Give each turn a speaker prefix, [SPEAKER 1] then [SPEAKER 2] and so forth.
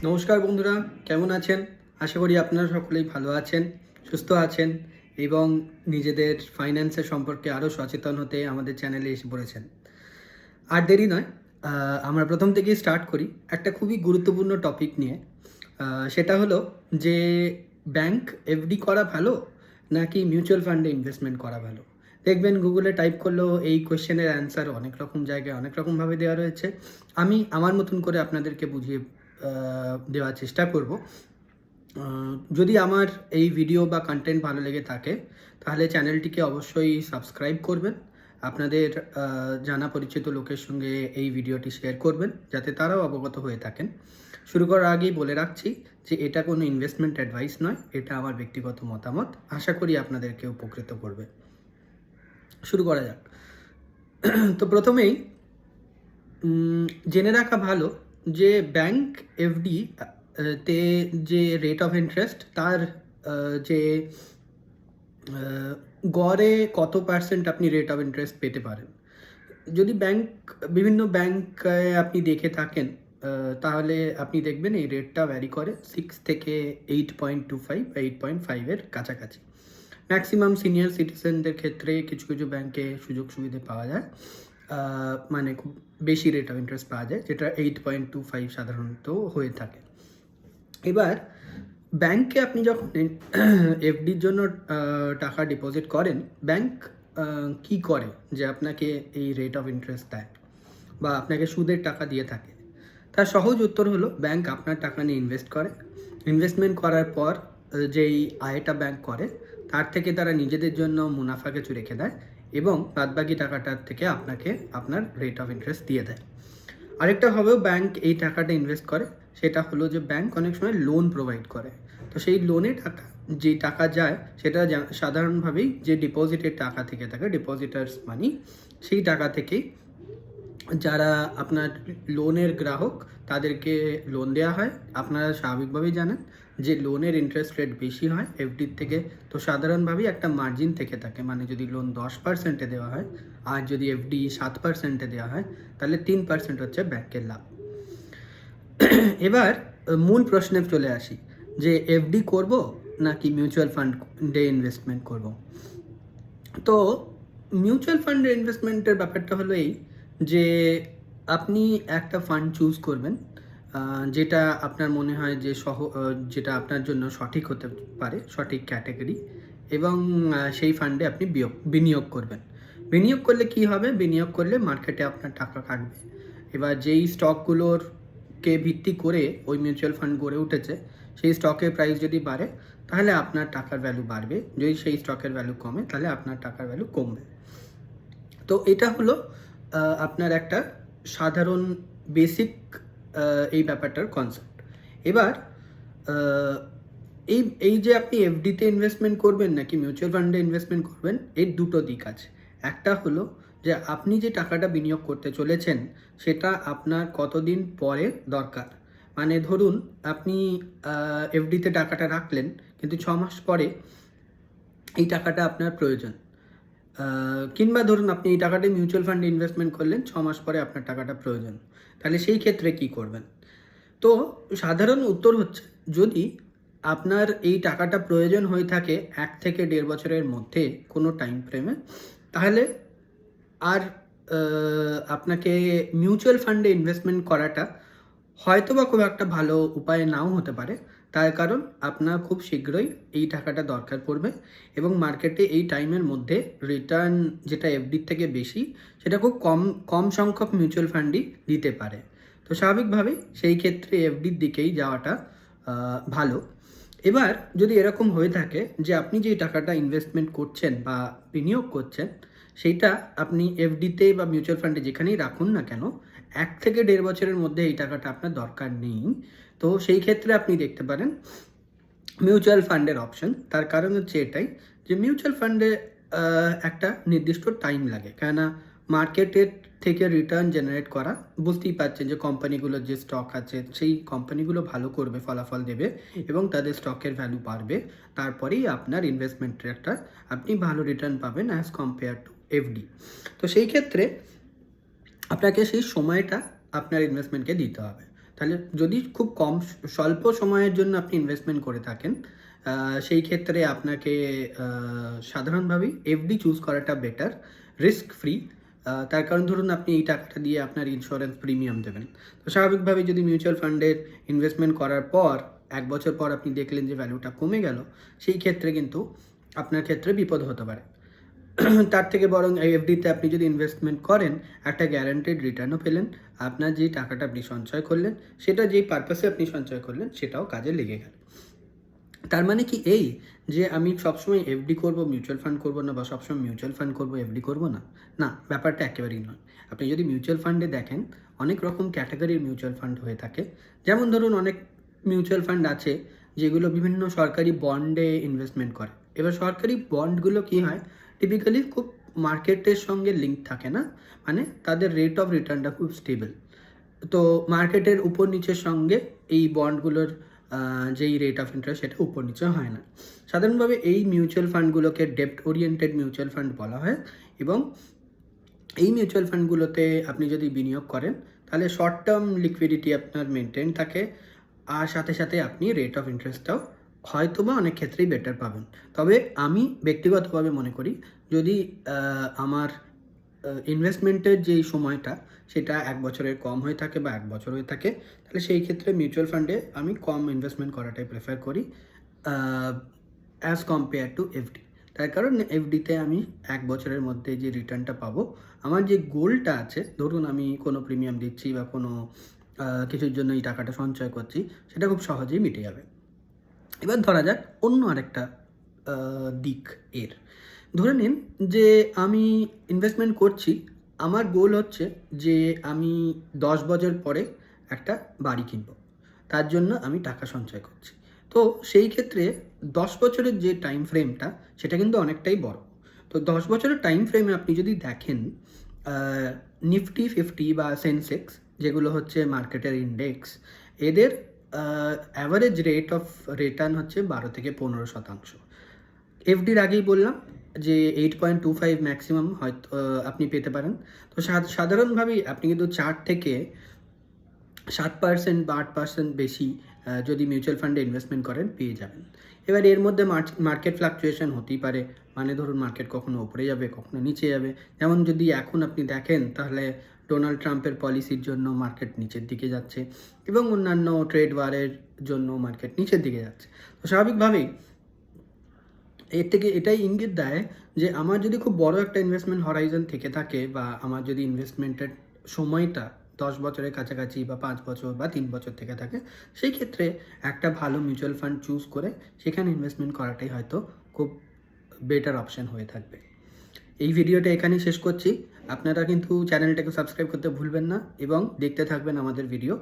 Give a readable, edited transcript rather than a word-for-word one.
[SPEAKER 1] নমস্কার বন্ধুরা, কেমন আছেন? আশা করি আপনারা সকলেই ভালো আছেন, সুস্থ আছেন এবং নিজেদের ফাইন্যান্সের সম্পর্কে আরও সচেতন হতে আমাদের চ্যানেলে এসে পড়েছেন। আর দেরি নয়, আমরা প্রথম থেকেই স্টার্ট করি একটা খুবই গুরুত্বপূর্ণ টপিক নিয়ে। সেটা হলো যে ব্যাংক এফডি করা ভালো নাকি মিউচুয়াল ফান্ডে ইনভেস্টমেন্ট করা ভালো? দেখবেন গুগলে টাইপ করলেও এই কোয়েশ্চেনের অ্যান্সার অনেক রকম জায়গায় অনেক রকমভাবে দেওয়া রয়েছে। আমি আমার মতন করে আপনাদেরকে বুঝিয়ে দেওয়ার চেষ্টা করব। যদি আমার এই ভিডিও বা কন্টেন্ট ভালো লেগে থাকে তাহলে চ্যানেলটিকে অবশ্যই সাবস্ক্রাইব করবেন। আপনাদের জানা পরিচিত লোকের সঙ্গে এই ভিডিওটি শেয়ার করবেন যাতে তারাও অবগত হয়ে থাকেন। শুরু করার আগেই বলে রাখছি যে এটা কোনো ইনভেস্টমেন্ট অ্যাডভাইস নয়, এটা আমার ব্যক্তিগত মতামত। আশা করি আপনাদেরকে উপকৃত করবে। শুরু করা যাক। তো প্রথমেই জেনে রাখা ভালো যে ব্যাংক এফডি তে যে রেট অফ ইন্টারেস্ট তার যে গড়ে কত পার্সেন্ট আপনি রেট অফ ইন্টারেস্ট পেতে পারেন। যদি বিভিন্ন ব্যাংকে আপনি দেখে থাকেন তাহলে আপনি দেখবেন এই রেটটা ভ্যারি করে 6 থেকে 8.25 বা 8.5-এর কাছাকাছি। ম্যাক্সিমাম সিনিয়র সিটিজেনদের ক্ষেত্রে কিছু কিছু ব্যাংকে সুযোগ সুবিধে পাওয়া যায়, মানে খুব বেশি রেট অফ ইন্টারেস্ট পাওয়া যায়, যেটা 8.25 সাধারণত হয়ে থাকে। এবার ব্যাংকে আপনি যখন এফডির জন্য টাকা ডিপোজিট করেন, ব্যাংক কি করে যে আপনাকে এই রেট অফ ইন্টারেস্ট দেয় বা আপনাকে সুদের টাকা দিয়ে থাকে? তার সহজ উত্তর হলো ব্যাংক আপনার টাকা নিয়ে ইনভেস্ট করে। ইনভেস্টমেন্ট করার পর যেই আয়টা ব্যাংক করে তার থেকে তারা নিজেদের জন্য মুনাফা কিছু রেখে দেয় এবং বাদবাকি টাকাটার থেকে আপনাকে আপনার রেট অফ ইন্টারেস্ট দিয়ে দেয়। আরেকটা হবেও ব্যাংক এই টাকাটা ইনভেস্ট করে, সেটা হলো যে ব্যাংক অনেক সময় লোন প্রোভাইড করে। তো সেই লোনে টাকা যে টাকা যায় সেটা সাধারণভাবেই যে ডিপোজিটের টাকা থেকে থাকে, ডিপোজিটার্স মানি, সেই টাকা থেকেই যারা আপনার লোনের গ্রাহক তাদেরকে লোন দেওয়া হয়। আপনারা স্বাভাবিকভাবেই জানেন যে লোনের ইন্টারেস্ট রেট বেশি হয় এফডির থেকে। তো সাধারণভাবেই একটা মার্জিন থেকে থাকে, মানে যদি লোন 10%-এ দেওয়া হয় আর যদি এফডি 7%-এ দেওয়া হয় তাহলে 3% হচ্ছে ব্যাংকের লাভ। এবার মূল প্রশ্নে চলে আসি যে এফডি করব নাকি মিউচুয়াল ফান্ডে ইনভেস্টমেন্ট করব। তো মিউচুয়াল ফান্ডে ইনভেস্টমেন্টের ব্যাপারটা হলো এই যে আপনি একটা ফান্ড চুজ করবেন যেটা আপনার মনে হয় যে যেটা আপনার জন্য সঠিক হতে পারে, সঠিক ক্যাটাগরি, এবং সেই ফান্ডে আপনি বিনিয়োগ করবেন। বিনিয়োগ করলে কি হবে? বিনিয়োগ করলে মার্কেটে আপনার টাকা কাটবে। এবার যেই স্টকগুলোরকে ভিত্তি করে ওই মিউচুয়াল ফান্ড গড়ে উঠেছে সেই স্টকের প্রাইস যদি বাড়ে তাহলে আপনার টাকার ভ্যালু বাড়বে, যদি সেই স্টকের ভ্যালু কমে তাহলে আপনার টাকার ভ্যালু কমবে। তো এটা হলো আপনার একটা সাধারণ বেসিক এই ব্যাপারটার কনসেপ্ট। এবার এই এই যে আপনি এফডিতে ইনভেস্টমেন্ট করবেন নাকি মিউচুয়াল ফান্ডে ইনভেস্টমেন্ট করবেন, এর দুটো দিক আছে। একটা হলো যে আপনি যে টাকাটা বিনিয়োগ করতে চলেছেন সেটা আপনার কতদিন পরে দরকার। মানে ধরুন আপনি এফডিতে টাকাটা রাখলেন কিন্তু 6 মাস পরে এই টাকাটা আপনার প্রয়োজন, কিংবা ধরুন আপনি এই টাকাটা মিউচুয়াল ফান্ডে ইনভেস্টমেন্ট করলেন, 6 মাস পরে আপনার টাকাটা প্রয়োজন। তাহলে সেই ক্ষেত্রে কি করবেন? তো সাধারণ উত্তর হচ্ছে, যদি আপনার এই টাকাটা প্রয়োজন হয়ে থাকে 1 থেকে 1.5 বছরের মধ্যে কোনো টাইম ফ্রেমে, তাহলে আর আপনাকে মিউচুয়াল ফান্ডে ইনভেস্টমেন্ট করাটা হয়তো বা খুব একটা ভালো উপায় নাও হতে পারে। তার কারণ আপনার খুব শীঘ্রই এই টাকাটা দরকার পড়বে এবং মার্কেটে এই টাইমের মধ্যে রিটার্ন যেটা এফডির থেকে বেশি সেটা খুব কম কম সংখ্যক মিউচুয়াল ফান্ডই দিতে পারে। তো স্বাভাবিকভাবেই সেই ক্ষেত্রে এফডির দিকেই যাওয়াটা ভালো। এবার যদি এরকম হয়ে থাকে যে আপনি যেই টাকাটা ইনভেস্টমেন্ট করছেন বা বিনিয়োগ করছেন সেইটা আপনি এফডিতে বা মিউচুয়াল ফান্ডে যেখানেই রাখুন না কেন 1 থেকে 1.5 বছরের মধ্যে এই টাকাটা আপনার দরকার নেই, তো সেই ক্ষেত্রে আপনি দেখতে পারেন মিউচুয়াল ফান্ডের অপশন। তার কারণ হচ্ছে এটাই যে মিউচুয়াল ফান্ডে একটা নির্দিষ্ট টাইম লাগে, কেননা মার্কেটের থেকে রিটার্ন জেনারেট করা, বুঝতেই পারছেন যে কোম্পানিগুলোর যে স্টক আছে সেই কোম্পানিগুলো ভালো করবে, ফলাফল দেবে এবং তাদের স্টকের ভ্যালু বাড়বে, তারপরেই আপনার ইনভেস্টমেন্টের একটা আপনি ভালো রিটার্ন পাবেন অ্যাজ কম্পেয়ার টু এফডি। তো সেই ক্ষেত্রে আপনাকে সেই সময়টা আপনার ইনভেস্টমেন্টকে দিতে হবে। তাহলে যদি খুব কম স্বল্প সময়ের জন্য আপনি ইনভেস্টমেন্ট করে থাকেন, সেই ক্ষেত্রে আপনাকে সাধারণভাবেই এফডি চুজ করাটা বেটার, রিস্ক ফ্রি। তার কারণ ধরুন আপনি এই টাকাটা দিয়ে আপনার ইন্স্যুরেন্স প্রিমিয়াম দেবেন। তো স্বাভাবিকভাবে যদি মিউচুয়াল ফান্ডের ইনভেস্টমেন্ট করার পর 1 বছর পর আপনি দেখলেন যে ভ্যালুটা কমে গেল, সেই ক্ষেত্রে কিন্তু আপনার ক্ষেত্রে বিপদ হতে পারে। তার থেকে বরং এফডিতে আপনি যদি ইনভেস্টমেন্ট করেন, একটা গ্যারান্টেড রিটার্নও পেলেন, আপনার যে টাকাটা আপনি সঞ্চয় করলেন, সেটা যেই পারপাসে আপনি সঞ্চয় করলেন সেটাও কাজে লেগে গেল। তার মানে কি এই যে আমি সবসময় এফডি করব, মিউচুয়াল ফান্ড করব না, বা সবসময় মিউচুয়াল ফান্ড করব, এফডি করব না? না, ব্যাপারটা একেবারেই নয়। আপনি যদি মিউচুয়াল ফান্ডে দেখেন, অনেক রকম ক্যাটাগরির মিউচুয়াল ফান্ড হয়ে থাকে। যেমন ধরুন অনেক মিউচুয়াল ফান্ড আছে যেগুলো বিভিন্ন সরকারি বন্ডে ইনভেস্টমেন্ট করে। এবার সরকারি বন্ডগুলো কি হয়, টিপিক্যালি খুব মার্কেটের সঙ্গে লিঙ্ক থাকে না, মানে তাদের রেট অফ রিটার্নটা খুব স্টেবল। তো মার্কেটের উপর নিচের সঙ্গে এই বন্ডগুলোর যেই রেট অফ ইন্টারেস্ট সেটা উপর নিচে হয় না। সাধারণভাবে এই মিউচুয়াল ফান্ডগুলোকে ডেপ্ট ওরিয়েন্টেড মিউচুয়াল ফান্ড বলা হয়, এবং এই মিউচুয়াল ফান্ডগুলোতে আপনি যদি বিনিয়োগ করেন তাহলে শর্ট টার্ম লিকুইডিটি আপনার মেনটেন থাকে, আর সাথে সাথে আপনি রেট অফ ইন্টারেস্টটাও হয়তো বা অনেক ক্ষেত্রেই বেটার পাবেন। তবে আমি ব্যক্তিগতভাবে মনে করি, যদি আমার ইনভেস্টমেন্টের যেই সময়টা সেটা 1 বছরের কম হয়ে থাকে বা 1 বছর হয়ে থাকে, তাহলে সেই ক্ষেত্রে মিউচুয়াল ফান্ডে আমি কম ইনভেস্টমেন্ট করাটাই প্রেফার করি অ্যাজ কম্পেয়ার টু এফডি। তার কারণ এফডিতে আমি 1 বছরের মধ্যে যে রিটার্নটা পাবো, আমার যে গোলটা আছে, ধরুন আমি কোনো প্রিমিয়াম দিচ্ছি বা কোনো কিছুর জন্য এই টাকাটা সঞ্চয় করছি, সেটা খুব সহজেই মিটে যাবে। এবার ধরা যাক অন্য আরেকটা দিক এর। ধরে নিন যে আমি ইনভেস্টমেন্ট করছি, আমার গোল হচ্ছে যে আমি 10 বছর পরে একটা বাড়ি কিনবো। তার জন্য আমি টাকা সঞ্চয় করছি। তো সেই ক্ষেত্রে 10 বছরের যে টাইম ফ্রেমটা, সেটা কিন্তু অনেকটাই বড়। তো 10 বছরের টাইম ফ্রেমে আপনি যদি দেখেন, নিফটি 50 বা সেন্সেক্স, যেগুলো হচ্ছে মার্কেটের ইন্ডেক্স, এদের অ্যাভারেজ রেট অফ রিটার্ন হচ্ছে 12 থেকে 15%। এফডির আগেই বললাম যে 8.25 ম্যাক্সিমাম হয়তো আপনি পেতে পারেন। তো সাধারণভাবেই আপনি কিন্তু 4 থেকে 7% বা 8% বেশি যদি মিউচুয়াল ফান্ডে ইনভেস্টমেন্ট করেন পেয়ে যাবেন। এবার এর মধ্যে মার্কেট ফ্লাকচুয়েশন হতেই পারে, মানে ধরুন মার্কেট কখনো উপরে যাবে, কখনো নিচে যাবে। যেমন যদি এখন আপনি দেখেন, তাহলে ডোনাল্ড ট্রাম্পের পলিসির জন্য মার্কেট নিচের দিকে যাচ্ছে, এবং অন্যান্য ট্রেড ওয়ারের জন্য মার্কেট নিচের দিকে যাচ্ছে। তো স্বাভাবিকভাবেই এর থেকে এটাই ইঙ্গিত দেয় যে আমার যদি খুব বড় একটা ইনভেস্টমেন্ট হরাইজন থেকে থাকে, বা আমার যদি ইনভেস্টমেন্টের সময়টা 10 বছরের কাছাকাছি বা 5 বছর বা 3 বছর থেকে থাকে, সেই ক্ষেত্রে একটা ভালো মিউচুয়াল ফান্ড চুজ করে সেখানে ইনভেস্টমেন্ট করাটাই হয়তো খুব বেটার অপশন হয়ে থাকবে। এই ভিডিওটা এখানেই শেষ করছি। আপনারা কিন্তু চ্যানেলটাকে সাবস্ক্রাইব করতে ভুলবেন না, এবং দেখতে থাকবেন আমাদের ভিডিও।